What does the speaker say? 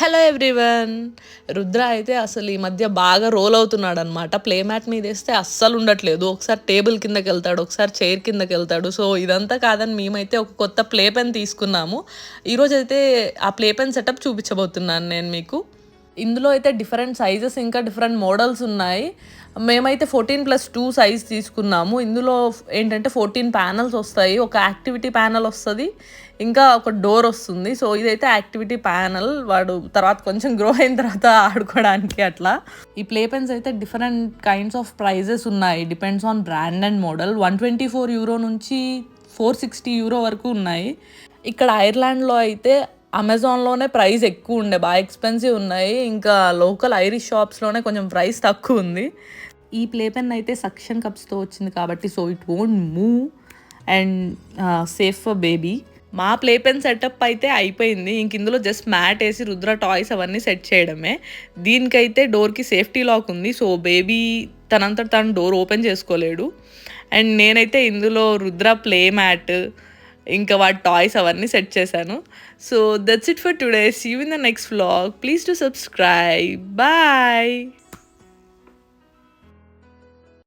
Hello everyone. Rudra అయితే అసలు ఈ మధ్య బాగా రోల్ అవుతున్నాడు అనమాట. ప్లే మ్యాట్ మీద వేస్తే అస్సలు ఉండట్లేదు. ఒకసారి టేబుల్ కిందకి వెళ్తాడు, ఒకసారి చైర్ కిందకి వెళ్తాడు. సో ఇదంతా కాదని మేమైతే ఒక కొత్త ప్లే పెన్ తీసుకున్నాము. ఈరోజు అయితే ఆ ప్లే పెన్ సెటప్ చూపించబోతున్నాను నేను మీకు. ఇందులో అయితే డిఫరెంట్ సైజెస్ ఇంకా డిఫరెంట్ మోడల్స్ ఉన్నాయి. మేమైతే 14+2 సైజ్ తీసుకున్నాము. ఇందులో ఏంటంటే 14 ప్యానల్స్ వస్తాయి. ఒక యాక్టివిటీ ప్యానల్ వస్తుంది, ఇంకా ఒక డోర్ వస్తుంది. సో ఇదైతే యాక్టివిటీ ప్యానల్. వాడు తర్వాత కొంచెం గ్రో అయిన తర్వాత ఆడుకోవడానికి అట్లా. ఈ ప్లే పెన్స్ అయితే డిఫరెంట్ కైండ్స్ ఆఫ్ ప్రైజెస్ ఉన్నాయి, depends on brand and model. €124 నుంచి €460 వరకు ఉన్నాయి. ఇక్కడ ఐర్లాండ్లో అయితే అమెజాన్లోనే ప్రైస్ ఎక్కువ ఉండే, బాగా ఎక్స్పెన్సివ్ ఉన్నాయి. ఇంకా లోకల్ ఐరిష్ షాప్స్లోనే కొంచెం ప్రైస్ తక్కువ ఉంది. ఈ ప్లే పెన్ అయితే సక్షన్ కప్స్తో వచ్చింది కాబట్టి so it won't move and safe for baby. మా ప్లే పెన్ సెటప్ అయితే అయిపోయింది. ఇంక ఇందులో జస్ట్ మ్యాట్ వేసి రుద్ర టాయ్స్ అవన్నీ సెట్ చేయడమే. దీనికైతే డోర్కి సేఫ్టీ లాక్ ఉంది, సో బేబీ తనంతట తను డోర్ ఓపెన్ చేసుకోలేడు. అండ్ నేనైతే ఇందులో రుద్ర ప్లే మ్యాట్ ఇంకా వాటి టాయ్స్ అవన్నీ సెట్ చేశాను. So that's it for today. See you in the next vlog. Please to subscribe. Bye.